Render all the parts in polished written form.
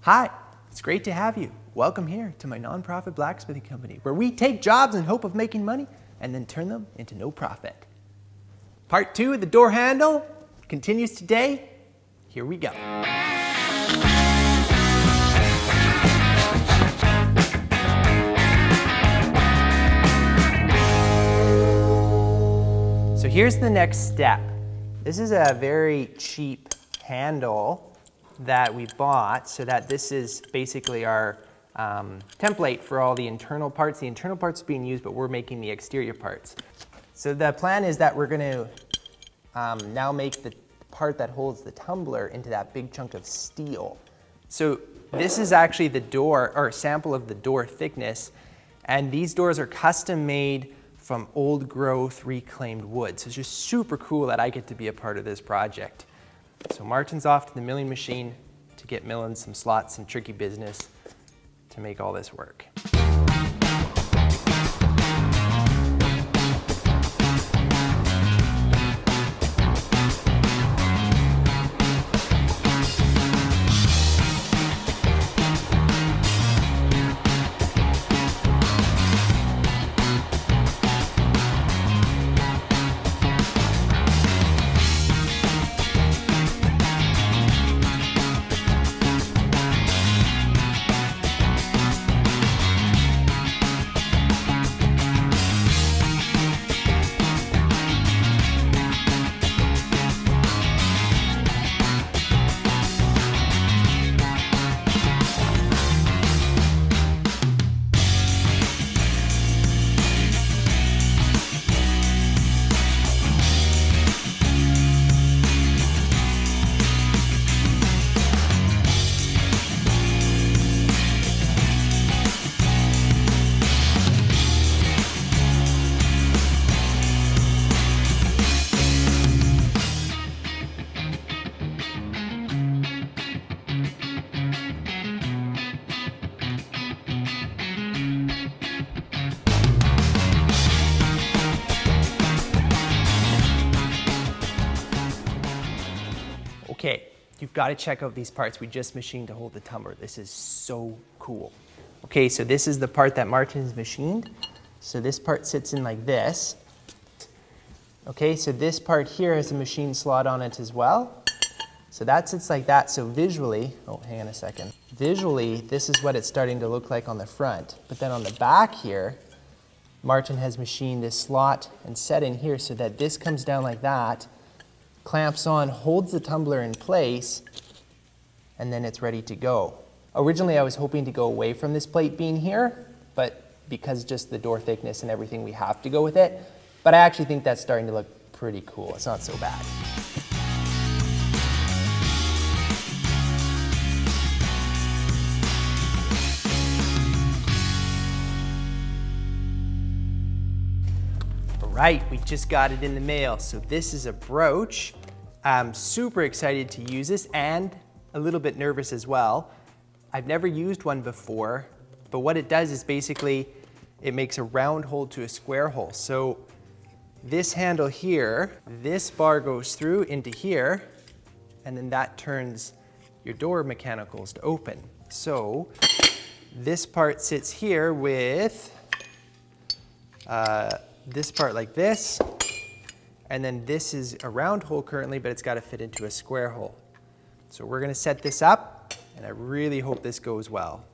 Hi, it's great to have you. Welcome here to my nonprofit blacksmithing company, where we take jobs in hope of making money and then turn them into no profit. Part 2 of the door handle continues today. Here we go. So here's the next step. This is a very cheap handle that we bought, so that this is basically our template for all the internal parts. The internal parts are being used, but we're making the exterior parts. So the plan is that we're going to now make the part that holds the tumbler into that big chunk of steel. So this is actually the door, or sample of the door thickness, and these doors are custom made from old growth reclaimed wood. So it's just super cool that I get to be a part of this project. So Martin's off to the milling machine to get milling some slots and tricky business to make all this work. Okay, you've got to check out these parts we just machined to hold the tumbler. This is so cool. Okay, so this is the part that Martin's machined. So this part sits in like this. Okay, so this part here has a machine slot on it as well. So that sits like that. So visually, oh, hang on a second. Visually, this is what it's starting to look like on the front. But then on the back here, Martin has machined this slot and set in here so that this comes down like that, clamps on, holds the tumbler in place, and then it's ready to go. Originally I was hoping to go away from this plate being here, but because just the door thickness and everything, we have to go with it. But I actually think that's starting to look pretty cool. It's not so bad. Right, we just got it in the mail. So this is a brooch. I'm super excited to use this and a little bit nervous as well. I've never used one before, but what it does is basically it makes a round hole to a square hole. So this handle here, this bar goes through into here, and then that turns your door mechanicals to open. So this part sits here with this part like this, and then this is a round hole currently, but it's got to fit into a square hole. So we're going to set this up, and I really hope this goes well.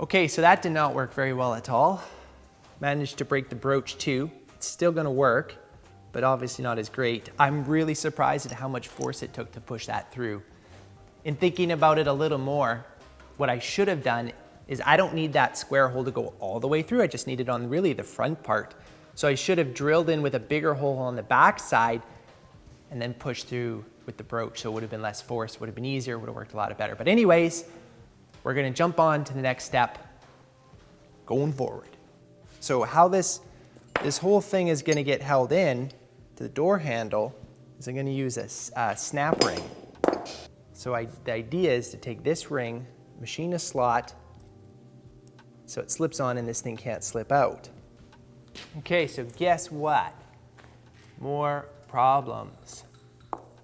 Okay, so that did not work very well at all. Managed to break the brooch too. It's still gonna work, but obviously not as great. I'm really surprised at how much force it took to push that through. In thinking about it a little more, what I should have done is I don't need that square hole to go all the way through. I just need it on really the front part. So I should have drilled in with a bigger hole on the back side and then pushed through with the brooch. So it would have been less force, would have been easier, would have worked a lot better. But anyways, we're gonna jump on to the next step, going forward. So how this whole thing is gonna get held in to the door handle is I'm gonna use a snap ring. So the idea is to take this ring, machine a slot, so it slips on and this thing can't slip out. Okay, so guess what? More problems.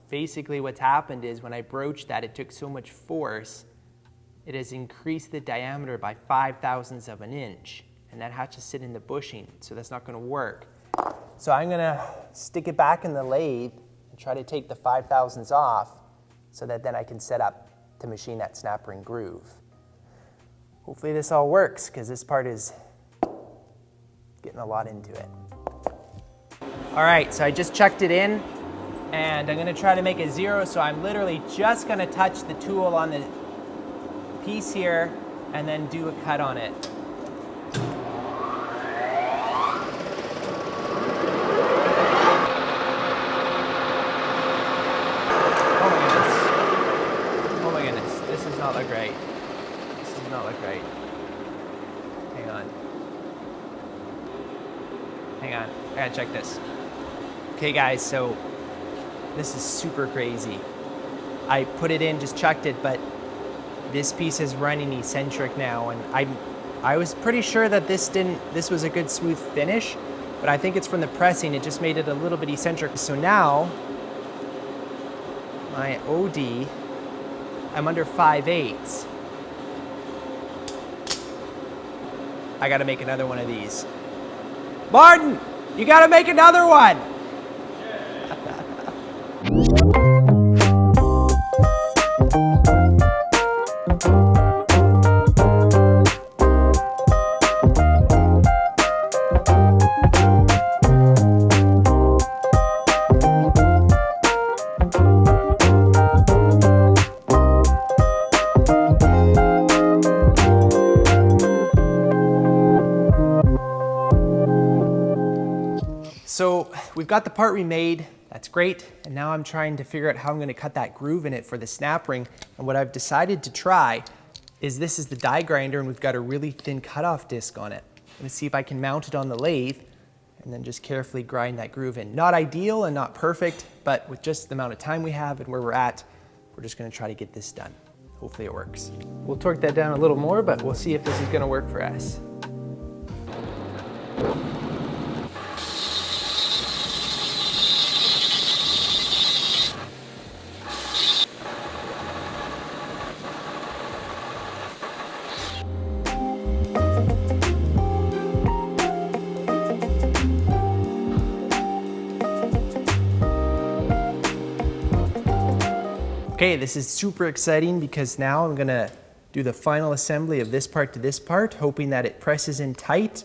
Basically what's happened is when I broached that, it took so much force, it has increased the diameter by 5/1000ths of an inch, and that has to sit in the bushing, so that's not gonna work. So I'm gonna stick it back in the lathe and try to take the 5/1000ths off so that then I can set up to machine that snap ring groove. Hopefully this all works, because this part is getting a lot into it. All right, so I just chucked it in, and I'm gonna try to make it 0, so I'm literally just gonna touch the tool on the piece here and then do a cut on it. Oh my goodness, this does not look right. This does not look right. Hang on. Hang on, I gotta check this. Okay guys, so this is super crazy. I put it in, just chucked it, but this piece is running eccentric now, and I was pretty sure that this was a good smooth finish, but I think it's from the pressing, it just made it a little bit eccentric. So now, my OD, I'm under 5/8. I gotta make another one of these. Martin, you gotta make another one! So we've got the part remade, that's great, and now I'm trying to figure out how I'm gonna cut that groove in it for the snap ring. And what I've decided to try is this is the die grinder, and we've got a really thin cutoff disc on it. I'm gonna see if I can mount it on the lathe and then just carefully grind that groove in. Not ideal and not perfect, but with just the amount of time we have and where we're at, we're just gonna try to get this done. Hopefully it works. We'll torque that down a little more, but we'll see if this is gonna work for us. Okay, this is super exciting because now I'm gonna do the final assembly of this part to this part, hoping that it presses in tight.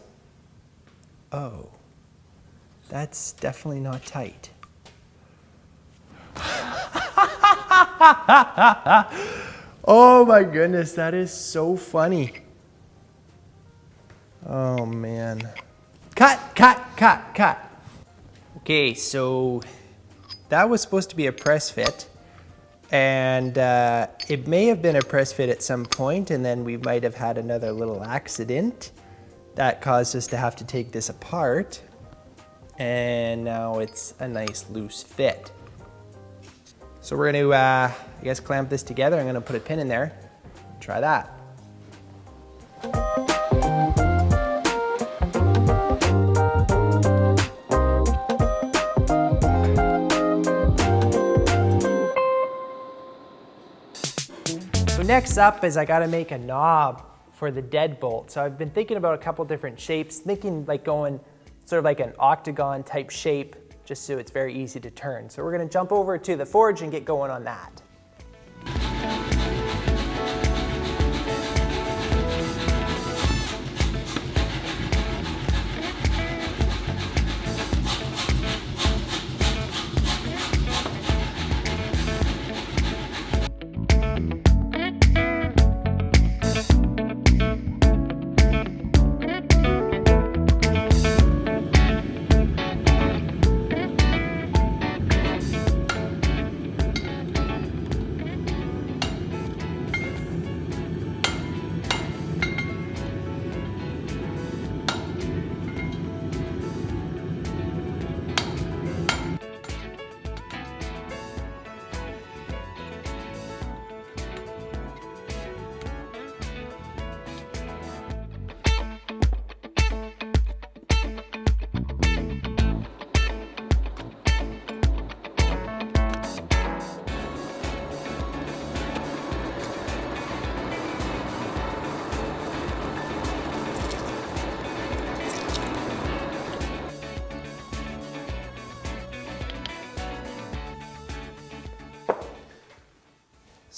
Oh, that's definitely not tight. Oh my goodness, that is so funny. Oh man. Cut, cut, cut, cut. Okay, so that was supposed to be a press fit. And it may have been a press fit at some point, and then we might have had another little accident that caused us to have to take this apart. And now it's a nice loose fit. So we're gonna, I guess, clamp this together. I'm gonna put a pin in there. Try that. Next up is I gotta make a knob for the deadbolt. So I've been thinking about a couple different shapes, thinking like going sort of like an octagon type shape, just so it's very easy to turn. So we're gonna jump over to the forge and get going on that.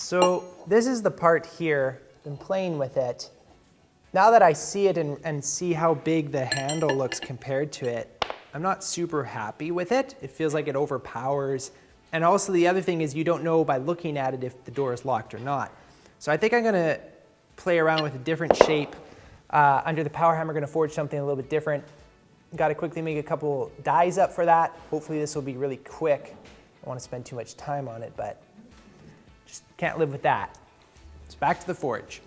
So this is the part here. Been playing with it. Now that I see it and see how big the handle looks compared to it, I'm not super happy with it. It feels like it overpowers. And also the other thing is you don't know by looking at it if the door is locked or not. So I think I'm gonna play around with a different shape. Under the power hammer, gonna forge something a little bit different. Got to quickly make a couple dies up for that. Hopefully this will be really quick. I don't want to spend too much time on it, but just can't live with that. So back to the forge.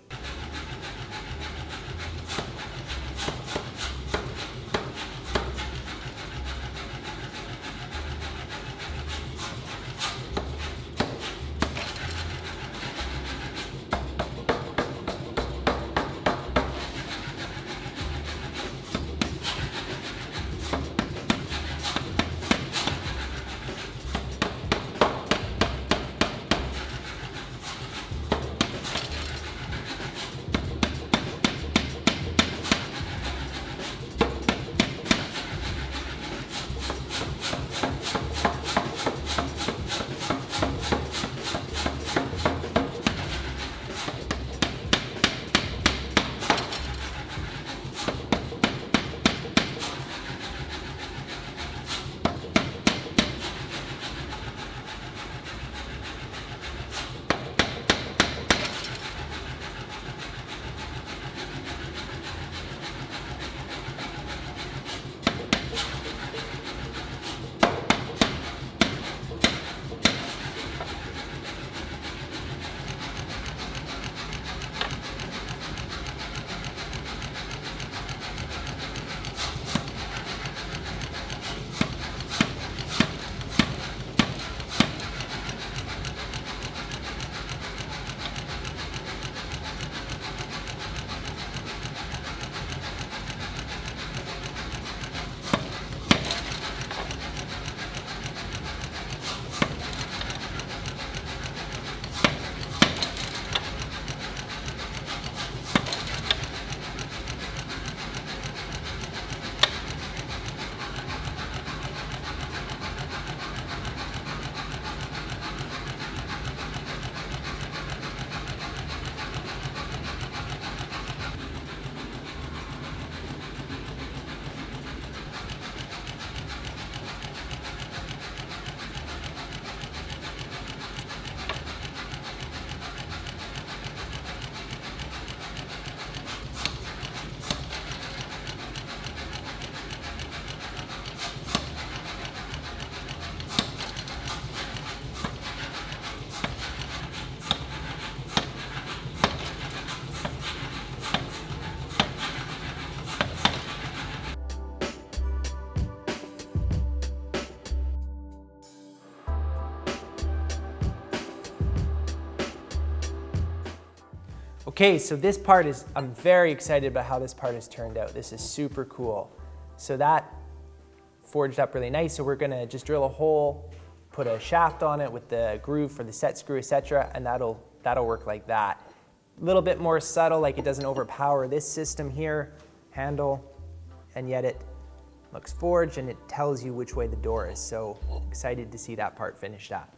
Okay, so this part is, I'm very excited about how this part has turned out. This is super cool. So that forged up really nice. So we're gonna just drill a hole, put a shaft on it with the groove for the set screw, etc., and that'll work like that. A little bit more subtle, like it doesn't overpower this system here, handle, and yet it looks forged and it tells you which way the door is. So excited to see that part finished up.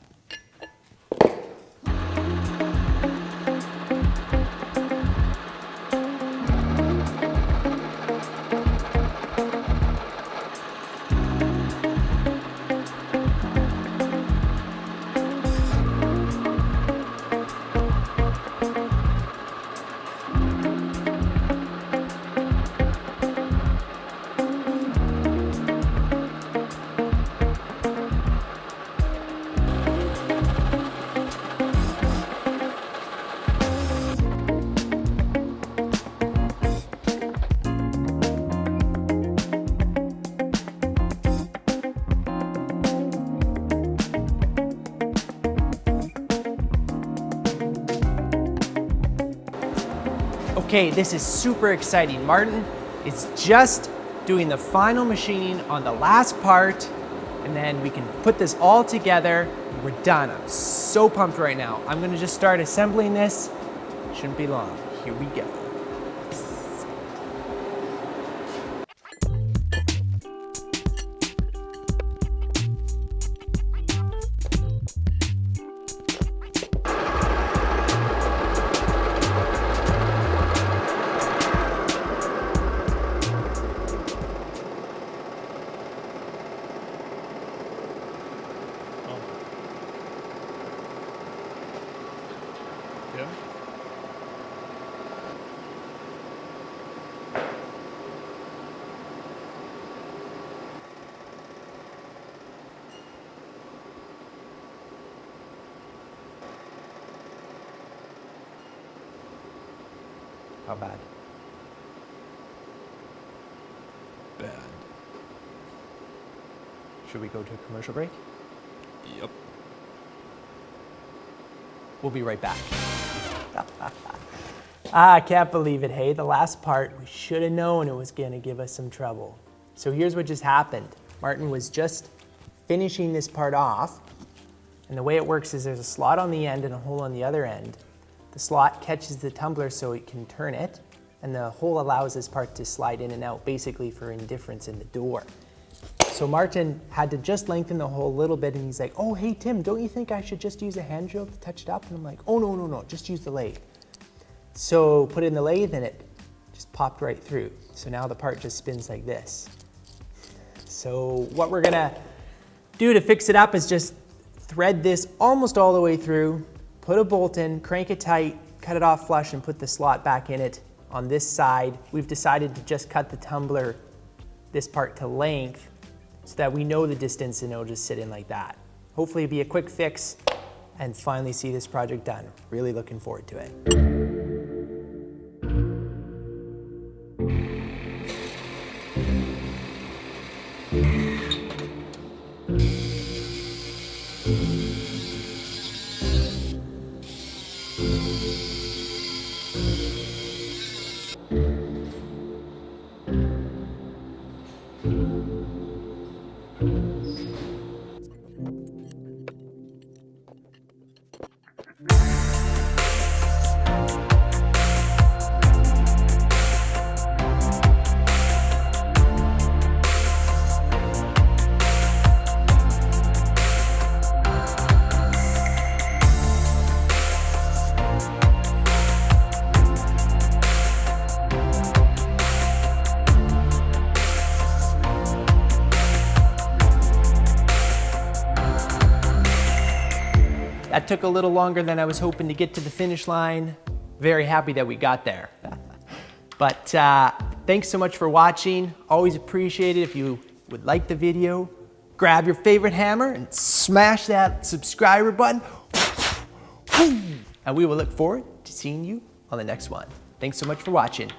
Okay, this is super exciting. Martin is just doing the final machining on the last part, and then we can put this all together. We're done. I'm so pumped right now. I'm gonna just start assembling this. Shouldn't be long. Here we go. How bad? Bad. Should we go to a commercial break? Yep. We'll be right back. I can't believe it, hey? The last part, we should have known it was gonna give us some trouble. So here's what just happened. Martin was just finishing this part off, and the way it works is there's a slot on the end and a hole on the other end. The slot catches the tumbler so it can turn it, and the hole allows this part to slide in and out, basically for indifference in the door. So Martin had to just lengthen the hole a little bit, and he's like, oh, hey, Tim, don't you think I should just use a hand drill to touch it up? And I'm like, oh, no, just use the lathe. So put it in the lathe, and it just popped right through. So now the part just spins like this. So what we're gonna do to fix it up is just thread this almost all the way through, put a bolt in, crank it tight, cut it off flush, and put the slot back in it. On this side, we've decided to just cut the tumbler, this part, to length, so that we know the distance and it'll just sit in like that. Hopefully it'll be a quick fix and finally see this project done. Really looking forward to it. That took a little longer than I was hoping to get to the finish line. Very happy that we got there. But thanks so much for watching. Always appreciate it if you would like the video. Grab your favorite hammer and smash that subscriber button. And we will look forward to seeing you on the next one. Thanks so much for watching.